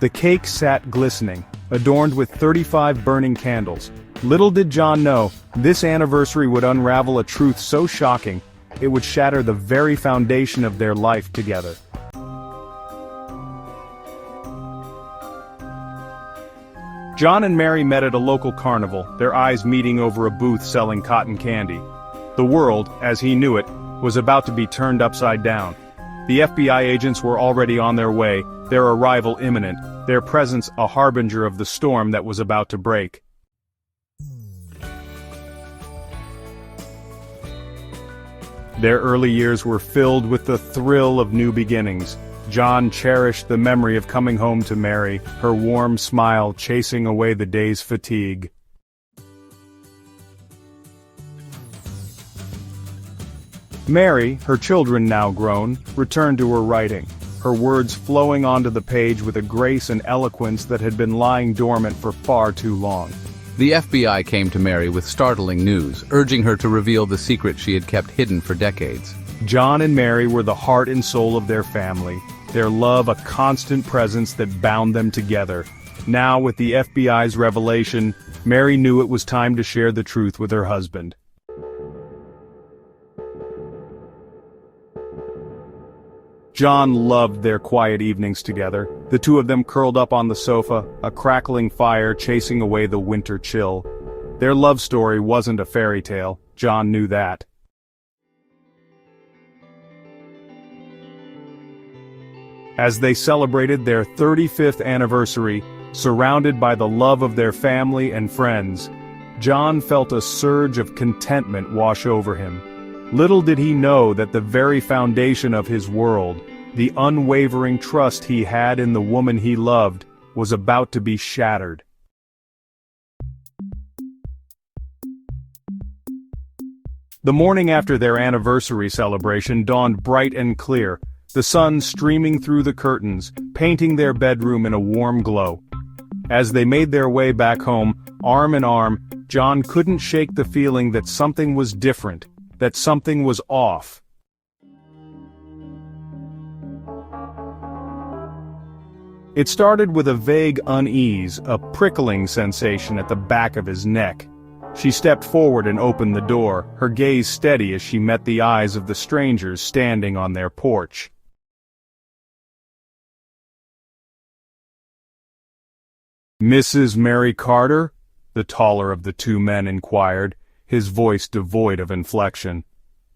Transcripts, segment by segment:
The cake sat glistening, adorned with 35 burning candles. Little did John know, this anniversary would unravel a truth so shocking, it would shatter the very foundation of their life together. John and Mary met at a local carnival, their eyes meeting over a booth selling cotton candy. The world, as he knew it, was about to be turned upside down. The FBI agents were already on their way, their arrival imminent, their presence a harbinger of the storm that was about to break. Their early years were filled with the thrill of new beginnings. John cherished the memory of coming home to Mary, her warm smile chasing away the day's fatigue. Mary, her children now grown, returned to her writing, her words flowing onto the page with a grace and eloquence that had been lying dormant for far too long. The FBI came to Mary with startling news, urging her to reveal the secret she had kept hidden for decades. John and Mary were the heart and soul of their family, their love a constant presence that bound them together. Now, with the FBI's revelation, Mary knew it was time to share the truth with her husband. John loved their quiet evenings together, the two of them curled up on the sofa, a crackling fire chasing away the winter chill. Their love story wasn't a fairy tale, John knew that. As they celebrated their 35th anniversary, surrounded by the love of their family and friends, John felt a surge of contentment wash over him. Little did he know that the very foundation of his world, the unwavering trust he had in the woman he loved, was about to be shattered. The morning after their anniversary celebration dawned bright and clear, the sun streaming through the curtains, painting their bedroom in a warm glow. As they made their way back home, arm in arm, John couldn't shake the feeling that something was different, that something was off. It started with a vague unease, a prickling sensation at the back of his neck. She stepped forward and opened the door, her gaze steady as she met the eyes of the strangers standing on their porch. "Mrs. Mary Carter?" the taller of the two men inquired, his voice devoid of inflection.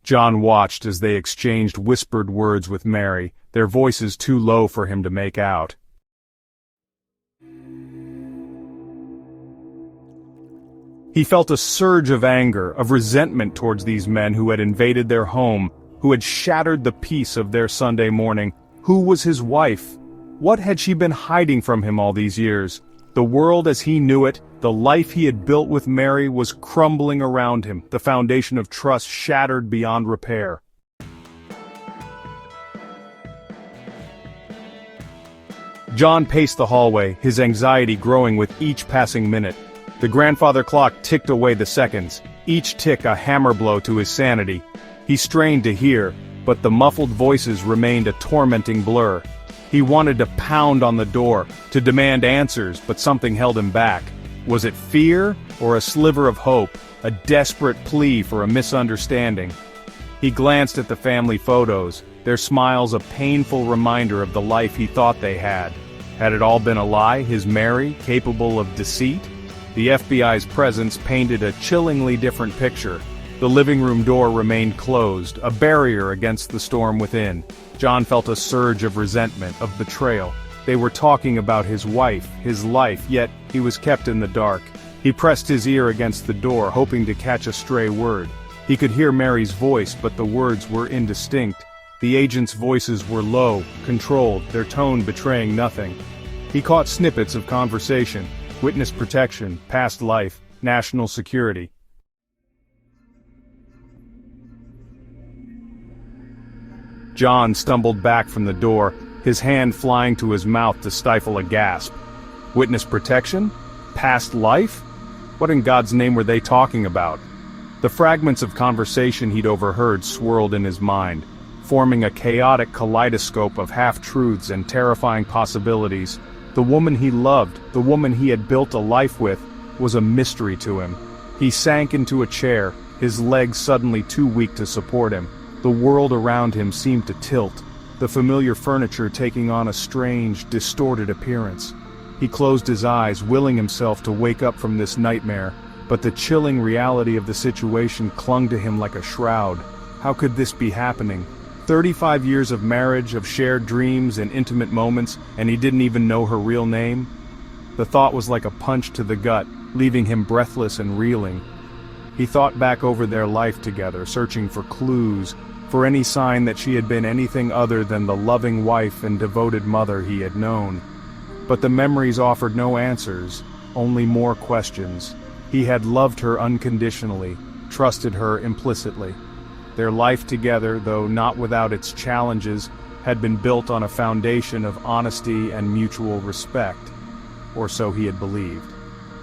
John watched as they exchanged whispered words with Mary, their voices too low for him to make out. He felt a surge of anger, of resentment towards these men who had invaded their home, who had shattered the peace of their Sunday morning. Who was his wife? What had she been hiding from him all these years? The world as he knew it, the life he had built with Mary, was crumbling around him, the foundation of trust shattered beyond repair. John paced the hallway, his anxiety growing with each passing minute. The grandfather clock ticked away the seconds, each tick a hammer blow to his sanity. He strained to hear, but the muffled voices remained a tormenting blur. He wanted to pound on the door, to demand answers, but something held him back. Was it fear, or a sliver of hope, a desperate plea for a misunderstanding? He glanced at the family photos, their smiles a painful reminder of the life he thought they had. Had it all been a lie, his Mary, capable of deceit? The FBI's presence painted a chillingly different picture. The living room door remained closed, a barrier against the storm within. John felt a surge of resentment, of betrayal. They were talking about his wife, his life, yet he was kept in the dark. He pressed his ear against the door, hoping to catch a stray word. He could hear Mary's voice, but the words were indistinct. The agents' voices were low, controlled, their tone betraying nothing. He caught snippets of conversation: witness protection, past life, national security. John stumbled back from the door, his hand flying to his mouth to stifle a gasp. Witness protection? Past life? What in God's name were they talking about? The fragments of conversation he'd overheard swirled in his mind, forming a chaotic kaleidoscope of half-truths and terrifying possibilities. The woman he loved, the woman he had built a life with, was a mystery to him. He sank into a chair, his legs suddenly too weak to support him. The world around him seemed to tilt, the familiar furniture taking on a strange, distorted appearance. He closed his eyes, willing himself to wake up from this nightmare, but the chilling reality of the situation clung to him like a shroud. How could this be happening? 35 years of marriage, of shared dreams and intimate moments, and he didn't even know her real name? The thought was like a punch to the gut, leaving him breathless and reeling. He thought back over their life together, searching for clues, for any sign that she had been anything other than the loving wife and devoted mother he had known. But the memories offered no answers, only more questions. He had loved her unconditionally, trusted her implicitly. Their life together, though not without its challenges, had been built on a foundation of honesty and mutual respect, or so he had believed.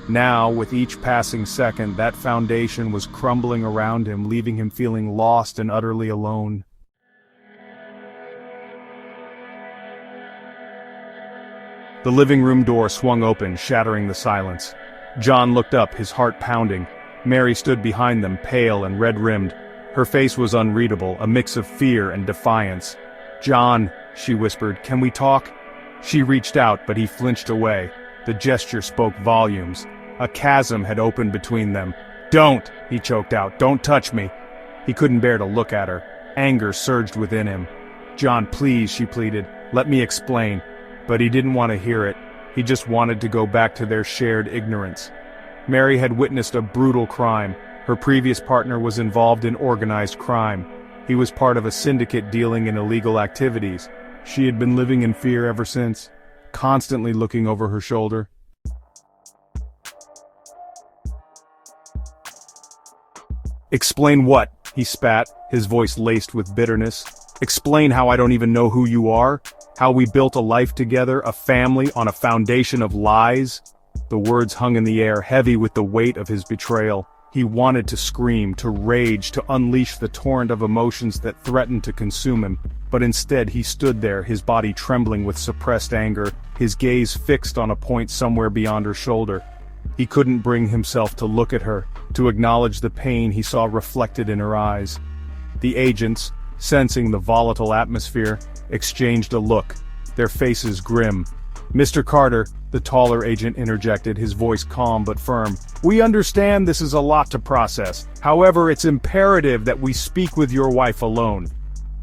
Now, with each passing second, that foundation was crumbling around him, leaving him feeling lost and utterly alone. The living room door swung open, shattering the silence. John looked up, his heart pounding. Mary stood behind them, pale and red-rimmed. Her face was unreadable, a mix of fear and defiance. "John," she whispered, "can we talk?" She reached out, but he flinched away. The gesture spoke volumes. A chasm had opened between them. "Don't!" he choked out. "Don't touch me!" He couldn't bear to look at her. Anger surged within him. "John, please," she pleaded. "Let me explain." But he didn't want to hear it. He just wanted to go back to their shared ignorance. Mary had witnessed a brutal crime. Her previous partner was involved in organized crime. He was part of a syndicate dealing in illegal activities. She had been living in fear ever since, constantly looking over her shoulder. "Explain what?" he spat, his voice laced with bitterness. "Explain how I don't even know who you are? How we built a life together, a family, on a foundation of lies?" The words hung in the air, heavy with the weight of his betrayal. He wanted to scream, to rage, to unleash the torrent of emotions that threatened to consume him, but instead he stood there, his body trembling with suppressed anger, his gaze fixed on a point somewhere beyond her shoulder. He couldn't bring himself to look at her, to acknowledge the pain he saw reflected in her eyes. The agents, sensing the volatile atmosphere, exchanged a look, their faces grim. "Mr. Carter," the taller agent interjected, his voice calm but firm, "we understand this is a lot to process. However, it's imperative that we speak with your wife alone."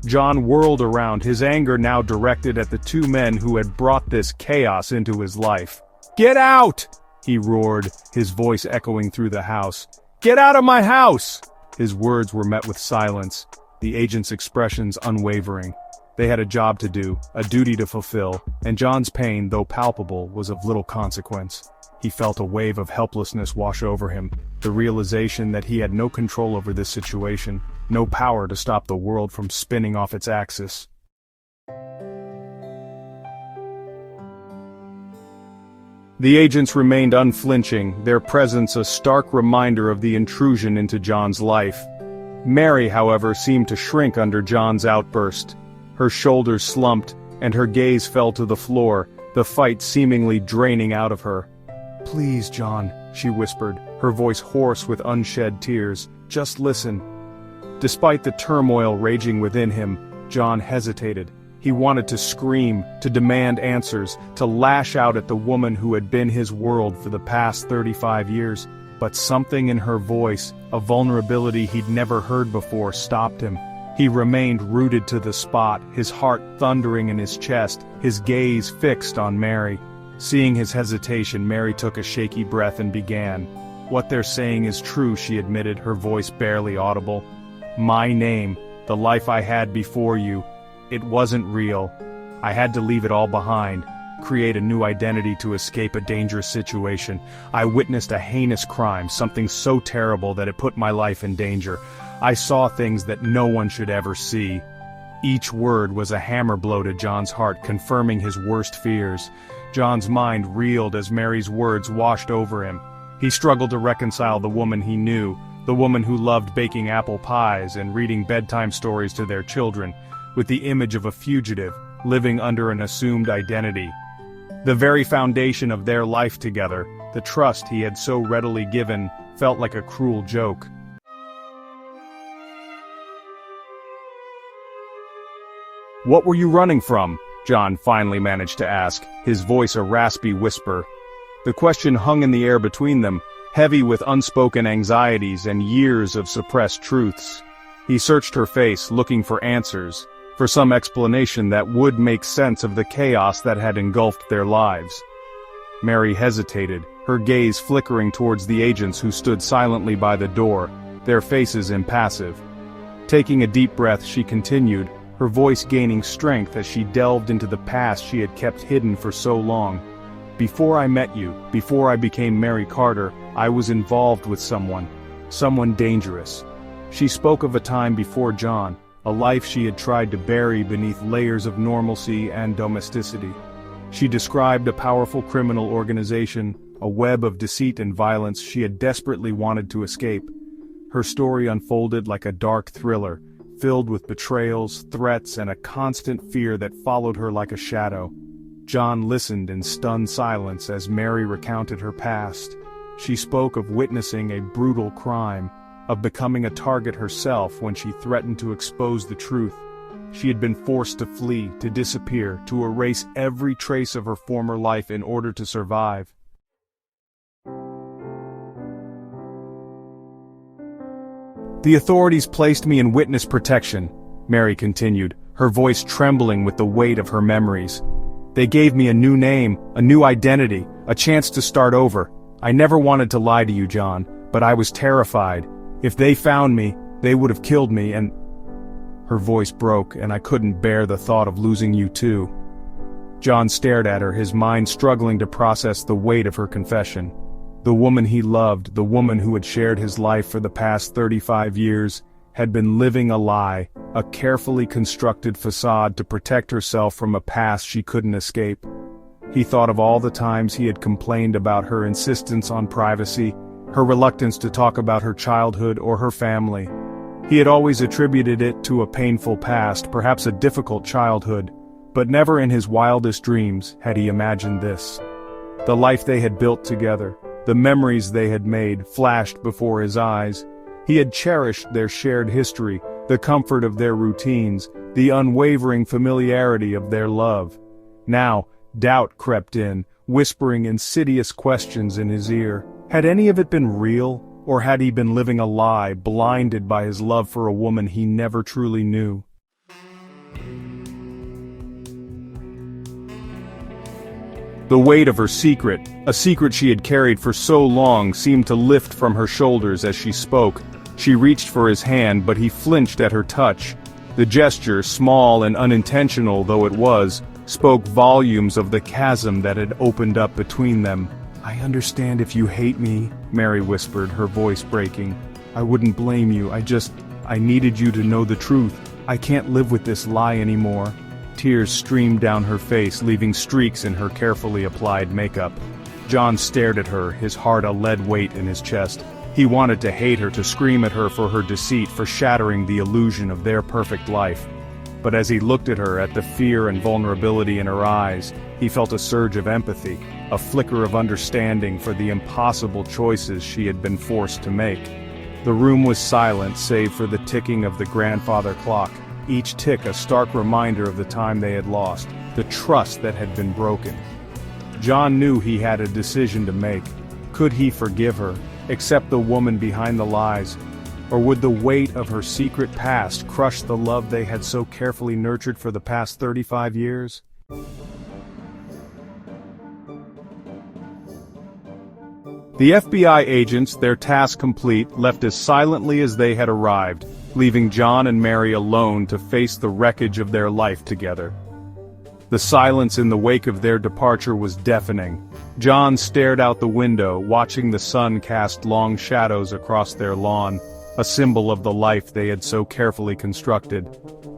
John whirled around, his anger now directed at the two men who had brought this chaos into his life. "Get out!" he roared, his voice echoing through the house. "Get out of my house!" His words were met with silence, the agent's expressions unwavering. They had a job to do, a duty to fulfill, and John's pain, though palpable, was of little consequence. He felt a wave of helplessness wash over him, the realization that he had no control over this situation, no power to stop the world from spinning off its axis. The agents remained unflinching, their presence a stark reminder of the intrusion into John's life. Mary, however, seemed to shrink under John's outburst. Her shoulders slumped, and her gaze fell to the floor, the fight seemingly draining out of her. "Please, John," she whispered, her voice hoarse with unshed tears, "just listen." Despite the turmoil raging within him, John hesitated. He wanted to scream, to demand answers, to lash out at the woman who had been his world for the past 35 years. But something in her voice, a vulnerability he'd never heard before, stopped him. He remained rooted to the spot, his heart thundering in his chest, his gaze fixed on Mary. Seeing his hesitation, Mary took a shaky breath and began. "What they're saying is true," she admitted, her voice barely audible. "My name, the life I had before you, it wasn't real. I had to leave it all behind, create a new identity to escape a dangerous situation. I witnessed a heinous crime, something so terrible that it put my life in danger. I saw things that no one should ever see." Each word was a hammer blow to John's heart, confirming his worst fears. John's mind reeled as Mary's words washed over him. He struggled to reconcile the woman he knew, the woman who loved baking apple pies and reading bedtime stories to their children, with the image of a fugitive, living under an assumed identity. The very foundation of their life together, the trust he had so readily given, felt like a cruel joke. "What were you running from?" John finally managed to ask, his voice a raspy whisper. The question hung in the air between them, heavy with unspoken anxieties and years of suppressed truths. He searched her face, looking for answers, for some explanation that would make sense of the chaos that had engulfed their lives. Mary hesitated, her gaze flickering towards the agents who stood silently by the door, their faces impassive. Taking a deep breath, she continued, her voice gaining strength as she delved into the past she had kept hidden for so long. "Before I met you, before I became Mary Carter, I was involved with someone dangerous." She spoke of a time before John, a life she had tried to bury beneath layers of normalcy and domesticity. She described a powerful criminal organization, a web of deceit and violence she had desperately wanted to escape. Her story unfolded like a dark thriller, filled with betrayals, threats, and a constant fear that followed her like a shadow. John listened in stunned silence as Mary recounted her past. She spoke of witnessing a brutal crime, of becoming a target herself when she threatened to expose the truth. She had been forced to flee, to disappear, to erase every trace of her former life in order to survive. "The authorities placed me in witness protection," Mary continued, her voice trembling with the weight of her memories. "They gave me a new name, a new identity, a chance to start over. I never wanted to lie to you, John, but I was terrified. If they found me, they would have killed me, and—" Her voice broke, and I couldn't bear the thought of losing you too. John stared at her, his mind struggling to process the weight of her confession. The woman he loved, the woman who had shared his life for the past 35 years, had been living a lie, a carefully constructed facade to protect herself from a past she couldn't escape. He thought of all the times he had complained about her insistence on privacy, her reluctance to talk about her childhood or her family. He had always attributed it to a painful past, perhaps a difficult childhood, but never in his wildest dreams had he imagined this. The life they had built together, the memories they had made, flashed before his eyes. He had cherished their shared history, the comfort of their routines, the unwavering familiarity of their love. Now, doubt crept in, whispering insidious questions in his ear. Had any of it been real, or had he been living a lie, blinded by his love for a woman he never truly knew? The weight of her secret, a secret she had carried for so long, seemed to lift from her shoulders as she spoke. She reached for his hand, but he flinched at her touch. The gesture, small and unintentional though it was, spoke volumes of the chasm that had opened up between them. "I understand if you hate me," Mary whispered, her voice breaking. "I wouldn't blame you, I needed you to know the truth. I can't live with this lie anymore." Tears streamed down her face, leaving streaks in her carefully applied makeup. John stared at her, his heart a lead weight in his chest. He wanted to hate her, to scream at her for her deceit, for shattering the illusion of their perfect life. But as he looked at her, at the fear and vulnerability in her eyes, he felt a surge of empathy, a flicker of understanding for the impossible choices she had been forced to make. The room was silent save for the ticking of the grandfather clock, each tick a stark reminder of the time they had lost, the trust that had been broken. John knew he had a decision to make. Could he forgive her, accept the woman behind the lies, or would the weight of her secret past crush the love they had so carefully nurtured for the past 35 years? The FBI agents, their task complete, left as silently as they had arrived, leaving John and Mary alone to face the wreckage of their life together. The silence in the wake of their departure was deafening. John stared out the window, watching the sun cast long shadows across their lawn, a symbol of the life they had so carefully constructed.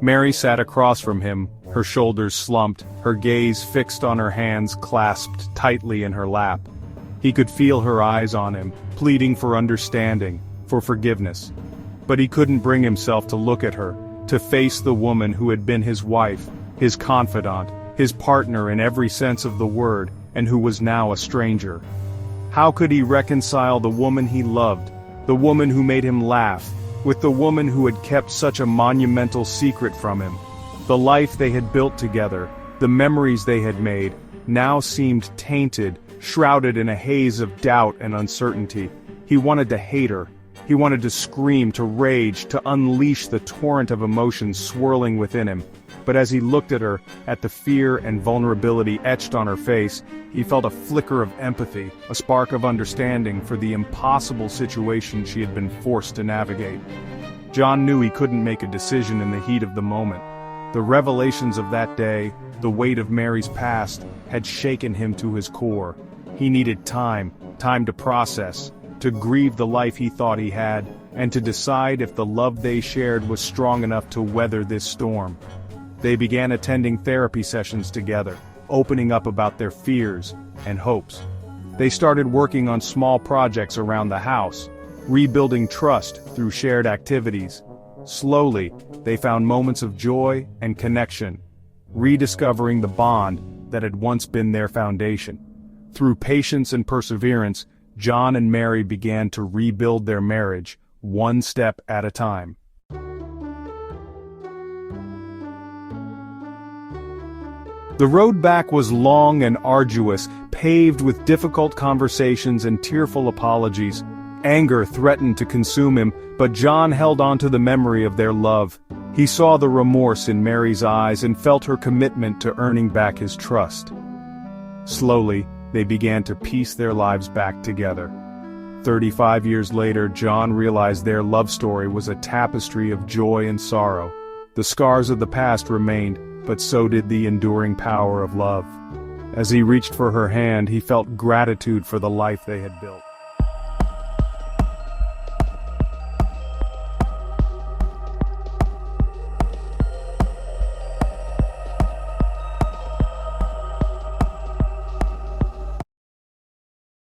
Mary sat across from him, her shoulders slumped, her gaze fixed on her hands clasped tightly in her lap. He could feel her eyes on him, pleading for understanding, for forgiveness. But he couldn't bring himself to look at her, to face the woman who had been his wife, his confidant, his partner in every sense of the word, and who was now a stranger. How could he reconcile the woman he loved, the woman who made him laugh, with the woman who had kept such a monumental secret from him? The life they had built together, the memories they had made, now seemed tainted, shrouded in a haze of doubt and uncertainty. He wanted to hate her. He wanted to scream, to rage, to unleash the torrent of emotions swirling within him. But as he looked at her, at the fear and vulnerability etched on her face, he felt a flicker of empathy, a spark of understanding for the impossible situation she had been forced to navigate. John knew he couldn't make a decision in the heat of the moment. The revelations of that day, the weight of Mary's past, had shaken him to his core. He needed time to process, to grieve the life he thought he had, and to decide if the love they shared was strong enough to weather this storm. They began attending therapy sessions together, opening up about their fears and hopes. They started working on small projects around the house, rebuilding trust through shared activities. Slowly, they found moments of joy and connection, rediscovering the bond that had once been their foundation. Through patience and perseverance, John and Mary began to rebuild their marriage, one step at a time. The road back was long and arduous, paved with difficult conversations and tearful apologies. Anger threatened to consume him, but John held on to the memory of their love. He saw the remorse in Mary's eyes and felt her commitment to earning back his trust. Slowly, they began to piece their lives back together. 35 years later, John realized their love story was a tapestry of joy and sorrow. The scars of the past remained, but so did the enduring power of love. As he reached for her hand, he felt gratitude for the life they had built.